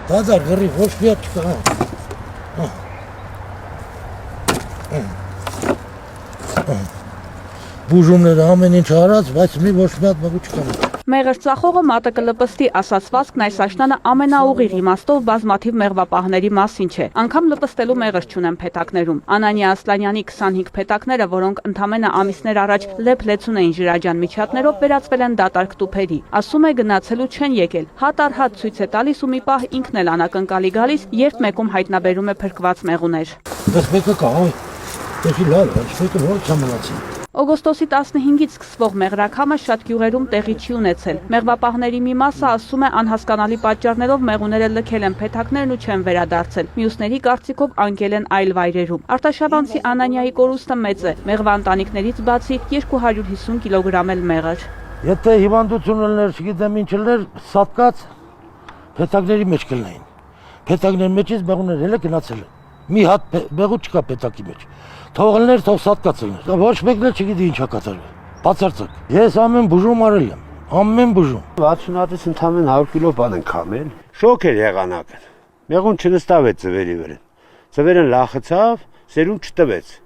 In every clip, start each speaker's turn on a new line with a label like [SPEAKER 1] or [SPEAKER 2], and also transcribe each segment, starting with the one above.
[SPEAKER 1] Դադար գրի, ոչ մի հատ չկա։ Բուժումները ամեն ինչ արած, բայց ոչ մի հատ մգու չկա։
[SPEAKER 2] Մեղր ծախողը մատը կլպստի ասացվածքն այս աշնանը ամենաուղիղ իմաստով բազմաթիվ մեղվապահների մասին չէ։ Անգամ լպստելու մեղր չունեն փեթակներում։ Անանիա Ասլանյանի 25 փեթակները, որոնք ընդամենը ամիսներ առաջ լեփ-լեցուն էին ջրաջան միջատներով, վերածվել են դատարկ տուփերի։ Ասում է գնացելու չեն եկել։ Հատ առ հատ ցույց է տալիս ու մի պահ ինքն էլ անակնկալի գալիս, երբ մեկում հայտնաբերում է փրկված մեղուներ։
[SPEAKER 1] Դες մեկը կա, դες լավ, մեկը ոչ չմնացի։
[SPEAKER 2] Օգոստոսի 15-ից սկսվող մեղրաքամը շատ գյուղերում տեղի չի ունեցել։ Մեղվապահների մի մասը ասում է անհասկանալի պատճառներով մեղուները լքել են փեթակներն ու չեն վերադարձել։ Մյուսների կարծիքով անկել են այլ վայրերում։ Արտաշավանցի Անանիայի կորուստը մեծ է։ Մեղվա ընտանիքներից բացի 250 կիլոգրամ էլ մեղր։
[SPEAKER 1] Եթե հիվանդություն ուներ, չգիտեմ ինչ ուներ, սատկած փեթակների մեջ կլինեին։ Փեթակների մեջից մեղուները հենց գնացել են։ Մի հատ մեղու չկա փեթակի մեջ։ Թողներ, թող սատկած լիներ։ Ոչ մեկն էլ չգիտի ինչա կատարվել։ Բացարձակ։ Ես ամեն բուժում արել եմ, ամեն բուժում։
[SPEAKER 3] 60 հատից ընդամեն 100 կիլո բան են քամել։ Շոկ էր եղանակը։ Մեղուն չնստավեց ծվերի վրա։ Ծվերն լախացավ, սերուն չտվեց։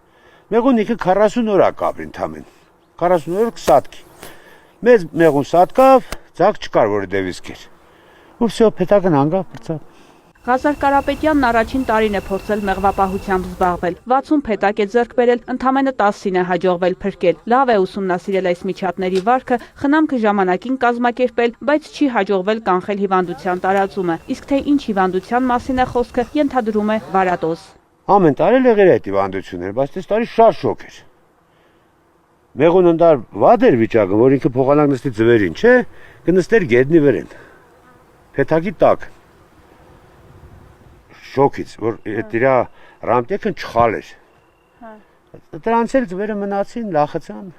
[SPEAKER 3] Մեղուն ինքը 40 օր ակապր ընդամեն։ 40 օր կսատկի։ Մեծ մեղուն սատկավ, ցակ չկար որ դեվիս կեր։ Ու всё, փեթակն հանգավ բրծավ։
[SPEAKER 2] Ղազար Կարապետյանն առաջին տարին է փորձել մեղվապահությամբ զբաղվել։ 60 փեթակ է ձեռք բերել, ընդամենը 10-ին է հաջողվել փրկել։ Լավ է ուսումնասիրել այս միջատների վարքը, խնամքը ժամանակին կազմակերպել, բայց չի հաջողվել կանխել հիվանդության տարածումը։ Իսկ թե ինչ հիվանդության մասին է խոսքը, ենթադրում է վարատոզ։
[SPEAKER 3] Ամեն տարի եղել է այդ հիվանդությունները, բայց այս տարի շատ շոկ էր։ Մեղուն ընդար վատ էր վիճակը, որ ինքը փոխանակ նստի ձվերին, չէ, կնստեր գետնի վրան։ Փեթակի տակ։ Շոկից, որ իր ռամտեքն չխալ էր։ Դրանց էլ ձվերը մնացին, լախացան,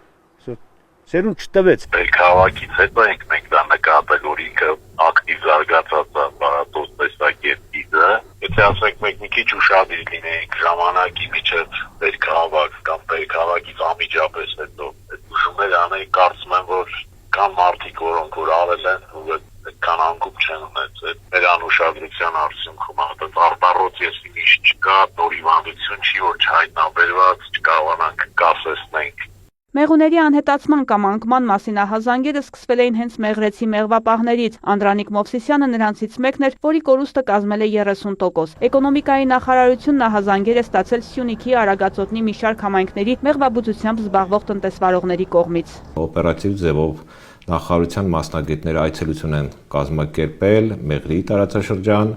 [SPEAKER 3] սերուն չտվեց։
[SPEAKER 4] Քաղաքից հետո ենք մենք դա նկատել, որ ինքը ակտիվ զարգացած է բարատոս տեսակետը։ Եթե ասենք մենք մի քիչ ուշադիր լինեինք ժամանակի միջև քաղաք կամ քաղաքից անմիջապես հետո այդ բուժումները անեին, կարծում եմ, որ կան մարդիկ, որոնք որ արել են ու այդքան անկում չեն ունեցել։ Մեր անուշադրության արդյունքում արտառոց եսի միշտ չկա, նոր հիվանդություն չի, որ չհայտնաբերված, չկարողանանք կասեցնենք։
[SPEAKER 2] Մեղուների անհետացման կամ անկման մասին ահազանգերը սկսվել էին հենց մեղրեցի մեղվապահներից։ Անդրանիկ Մովսիսյանը նրանցից մեկն էր, որի կորուստը կազմել է 30%։ Էկոնոմիկայի նախարարությունն ահազանգեր է ստացել Սյունիքի, Արագածոտնի մի շարք համայնքների մեղվաբուծությամբ զբաղվող տնտեսվարողների կողմից։
[SPEAKER 5] Օպերատիվ ձևով նախարարության մասնագետները այցելություն են կազմակերպել Մեղրի տարածաշրջան,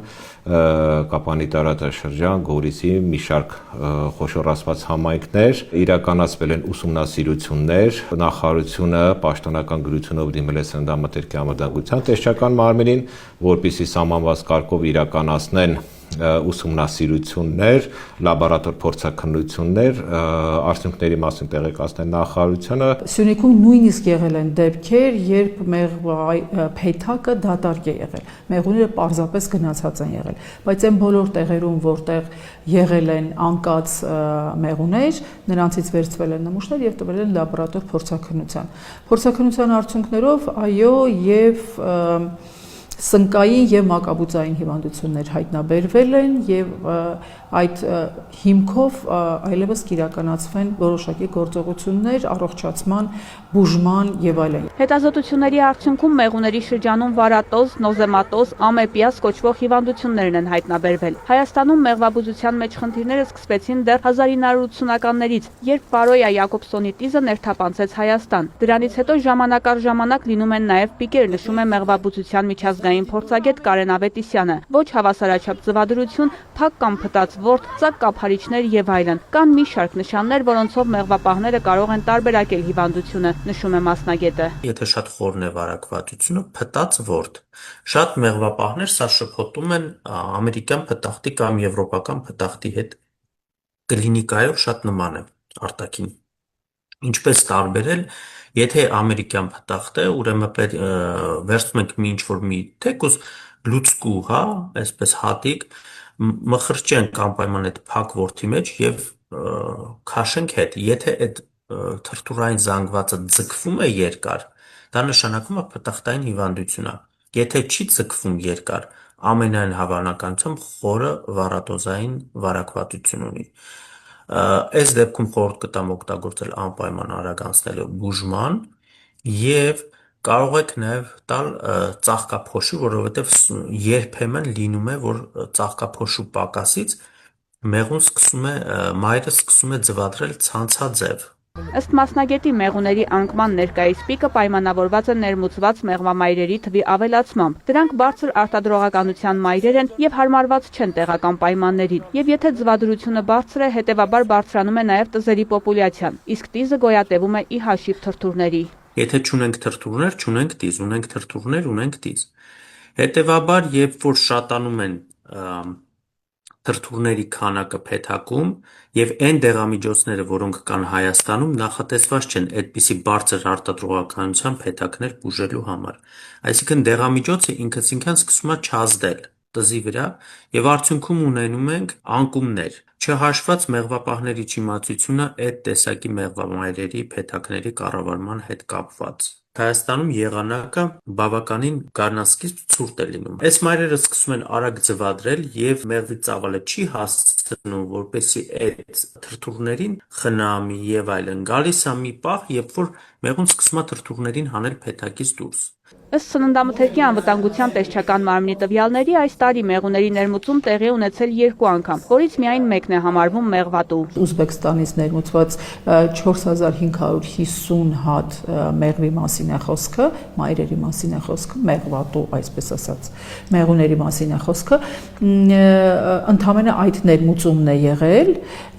[SPEAKER 5] Կապանի տարածաշրջան, Գորիսի մի շարք խոշորացված համայնքներ, իրականացվել են ուսումնասիրություններ, նախարարությունը պաշտոնական գրությունով դիմել է Սննդամթերքի անվտանգության տեսչական մարմնին, որպեսզի սահմանված կարգով իրականացնեն ուսումնասիրություններ, լաբորատոր փորձաքննություններ, արդյունքների մասին տեղեկացնել նախարարությունը։
[SPEAKER 6] Սյունիքում նույնիսկ եղել են դեպքեր, երբ փեթակը դատարկ է եղել, մեղուները պարզապես գնացած են եղել, բայց այն բոլոր տեղերում, որտեղ եղել են անկած մեղուներ, նրանցից վերցվել են նմուշներ եւ տվել են լաբորատոր փորձաքննության։ Փորձաքննության արդյունքներով, այո, եւ սնկային եւ մակաբուծային հիվանդություններ հայտնաբերվել են եւ այդ հիմքով այլևս կիրականացվեն որոշակի գործողություններ առողջացման, բուժման եւ այլն։
[SPEAKER 2] Հետազոտությունների արդյունքում մեղուների շրջանում վարատոզ, նոզեմատոզ, ամեպիաս կոչվող հիվանդություններն են հայտնաբերվել։ Հայաստանում մեղվաբուծության մեջ խնդիրները սկսվեցին դեռ 1980-ականներից, երբ Պարոյա Յակոբսոնի տիզը ներթափանցեց Հայաստան։ Դրանից հետո ժամանակ առ ժամանակ լինում են նաեւ պիկեր, նշում է մեղվաբուծության միջազգային փորձագետ Կարեն Ավետիսյանը։ Ոչ հավասարաչափ ձվադրություն, փակ կամ փտած ворտ, ծակ կափարիչներ եւ այլն։ Կան մի շարք նշաններ, որոնցով մեղվապահները կարող են տարբերակել հիվանդությունը, նշում է մասնագետը։
[SPEAKER 7] Եթե շատ խորն է վարակվածությունը, փտած ворտ։ Շատ մեղվապահներ սա շփոթում են ամերիկյան փտախտի կամ եվրոպական փտախտի հետ։ Կլինիկայով շատ նման է արտաքին։ Ինչպես տարբերել, եթե ամերիկյան փտախտ է, ուրեմն վերցնում ենք մի ինչ-որ մի թեկուզ լուծկու, հա, այսպես հատիկ, մխրճենք անպայման այդ փակ ворթի մեջ եւ քաշենք հետ։ Եթե այդ թրթուրային զանգվածը ձգվում է երկար, դա նշանակում է փտախտային հիվանդություն է։ Եթե չի ձգվում երկար, ամենայն հավանականությամբ խորը վառատոզային վարակվածություն ունի։ Այս դեպքում խորհուրդ կտամ օգտագործել անպայման արագ անցնելը բուժման եւ կարող եք նաեւ տալ ծաղկափոշի, որովհետեւ երբեմն լինում է, որ ծաղկափոշու պակասից մայրը սկսում է ձվադրել ցանցաձև։
[SPEAKER 2] Ըստ մասնագետի մեղուների անկման ներկայիս պիկը պայմանավորված է ներմուծված մեղվամայրերի թվի ավելացմամբ։ Դրանք բարձր արտադրողականության մայրեր են եւ հարմարված չեն տեղական պայմաններին։ Եվ եթե ձվադրությունը բարձր է, հետեւաբար բարձրանում է նաեւ տզերի պոպուլյացիան, իսկ տիզը գոյատևում է ի հաշիվ թրթուրների։
[SPEAKER 7] Եթե չունենք թրթուրներ, չունենք տիզ, ունենք թրթուրներ, ունենք տիզ։ Հետևաբար, երբ որ շատանում են թրթուրների քանակը փեթակում եւ այն դեղամիջոցները, որոնք կան Հայաստանում, նախատեսված չեն այդպիսի բարձր արտադրողականության փեթակներ բուժելու համար։ Այսինքն դեղամիջոցը ինքնից ինքան սկսում է չազդել տզի վրա եւ արդյունքում ունենում ենք անկումներ, չհաշված մեղվապահների չիմացությունը այդ տեսակի մեղվամայրերի փեթակների կառավարման հետ կապված։ Հայաստանում եղանակը բավականին գարնանսկիզբ ցուրտ է լինում։ Այս մայրերը սկսում են արագ ձվադրել եւ մեղվի ծավալը չի հասցնում, որպեսզի այդ թրթուրներին խնամի եւ այլն։ Գալիս է մի պահ, երբ որ մեղուն սկսում է թրթուրներին հանել փեթակից դուրս։
[SPEAKER 2] Ըստ Սննդամթերքի անվտանգության տեսչական մարմնի տվյալների, այս տարի մեղուների ներմուծում տեղի ունեցել 2 անգամ, որից միայն մեկն է համարվում մեղվատու։
[SPEAKER 6] Ուզբեկստանից ներմուծված 4550 հատ մեղվի մասին է խոսքը, մայրերի մասին է խոսքը, մեղվատու, այսպես ասած, մեղուների մասին է խոսքը, ընդամենը այդ ներմուծումն է եղել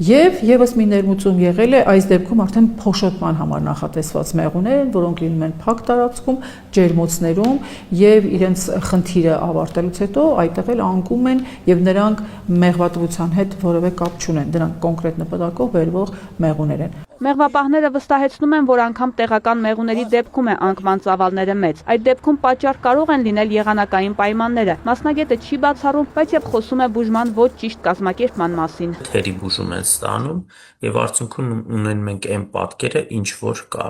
[SPEAKER 6] եւ եւս մի ներմուծում եղել է այս դեպքում արդեն փոշոտման համար նախատեսված մեղուներ են, որոնք լինում են փակ տարածքում, ջերմոցներում եւ իրենց խնդիրը ավարտելուց հետո այդտեղ էլ անկում են եւ նրանք մեղվատվության հետ որևէ կապ չունեն, դրանք կոնկրետ նպատակով բերվող մեղուներ են։
[SPEAKER 2] Մեղվապահները վստահեցնում են, որ անգամ տեղական մեղուների դեպքում է անկման ծավալները մեծ։ Այդ դեպքում պատճառ կարող են լինել եղանակային պայմանները։ Մասնագետը չի բացառում, բայց եւ խոսում է բուժման ոչ ճիշտ կազմակերպման մասին։
[SPEAKER 7] Թերի բուժում են ստանում եւ արդյունքում ունենում ենք այն պատկերը, ինչ որ կա։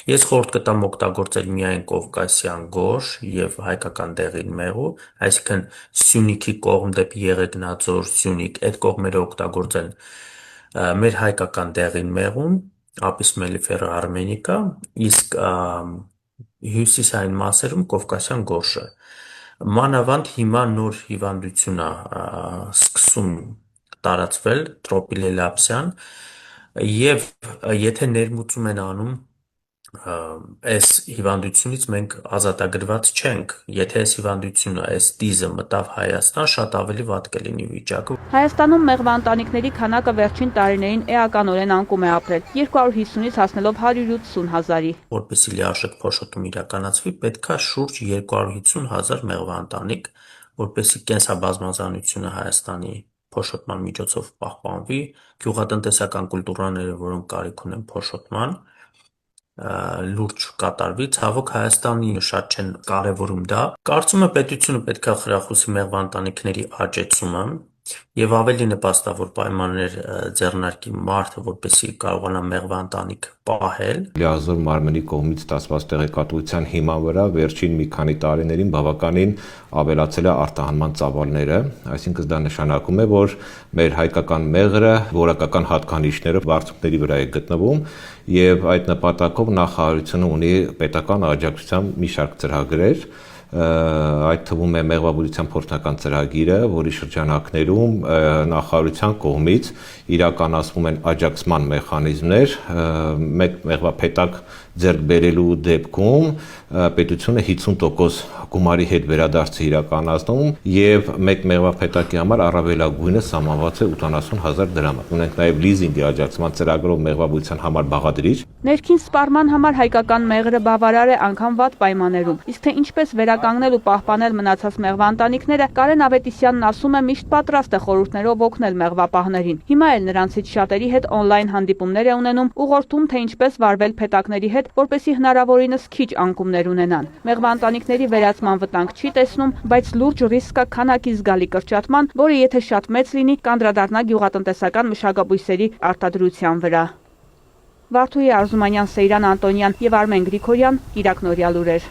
[SPEAKER 7] Ես խորհուրդ կտամ օգտագործել միայն կովկասյան գորշ եւ հայկական դեղին մեղու, այսինքն Սյունիքի կողմ դեպի Եղեգնաձոր, Սյունիք, այդ կողմերը օգտագործել մեր հայկական դեղին մեղուն, Apis mellifera armenica, իսկ հյուսիսային մասերում կովկասյան գորշը։ Մանավանդ հիմա նոր հիվանդություն է սկսում տարածվել, տրոպիլելապսիան, եւ եթե ներմուծում են անում այս հիվանդությունից մենք ազատագրված չենք, եթե այս հիվանդությունը, այս տիզը մտավ Հայաստան, շատ ավելի վատ կլինի վիճակը։
[SPEAKER 2] Հայաստանում մեղվա ընտանիքների քանակը վերջին տարիներին էականորեն անկում է ապրել, 250-ից հասնելով 180 հազարի։
[SPEAKER 7] Որպեսզի լիարժեք փոշոտում իրականացվի, պետք է շուրջ 250 հազար մեղվա ընտանիք, որպեսզի կենսաբազմազանությունը Հայաստանի փոշոտման միջոցով պահպանվի, գյուղատնտեսական կուլտուրաները, որոնք կարիք ունեն փոշոտման, լուրջ կատարվի, ցավոք Հայաստանի շատ չեն կարևորում դա։ Կարծում եմ պետությունը պետք է խրախուսի մեղվա ընտանիքների աճեցումը եւ ավելի նպաստավոր պայմաններ ձեռնարկի մարդը, որպեսզի կարողանա մեղվա ընտանիք պահել։
[SPEAKER 5] Լիազոր մարմնի կողմից ստացված տեղեկատվության հիման վրա վերջին մի քանի տարիներին բավականին ավելացել է արտահանման ծավալները, այսինքն դա նշանակում է, որ մեր հայկական մեղրը որակական հատկանիշները բարձունքների վրա է գտնվում եւ այդ նպատակով նախարարությունը ունի պետական աջակցությամբ մի շարք ծրագրեր, այդ թվում է մեղվաբուժության փորձնական ծրագիրը, որի շրջանակներում նախարարության կողմից իրականացվում են աջակցման մեխանիզմներ, մեկ մեղվափետակ ձեռք բերելու դեպքում պետությունը 50% գումարի հետ վերադարձ է իրականացնում եւ մեկ մեղվափետակի համար առավելագույնը սահմանված է 80,000 դրամ։ Ունենք նաեւ լիզինգի աջակցման ծրագրով մեղվաբուժության համար բաղադրիչ։
[SPEAKER 2] Ներքին սպառման համար հայկական մեղրը բավարար է անգամ վատ պայմաններում, իսկ թե ինչպես վերականգնել ու պահպանել մնացած մեղվա ընտանիքները, Կարեն Ավետիսյանն ասում է միշտ պատրաստ է խորհուրդներով օգնել մեղվապահներին։ Հիմա էլ նրանցից շատերի հետ օնլայն հանդիպումներ է ունենում, ուղղորդում թե ինչպես վարվել փետակների հետ, որպեսզի հնարավորինս քիչ անկումներ ունենան։ Մեղվա ընտանիքների վերացման վտանգ չի տեսնում, բայց լուրջ ռիսկ կա քանակի զգալի կրճատման, որը եթե շատ մեծ լինի, կանդրադառնա գյուղատնտեսական մշակաբույսերի արտադրության վրա։ Վարդուհի Արզումանյան, Սեյրան Անտոնյան եւ Արմեն Գրիգորյան, Իրաք Նորյալ լուրեր։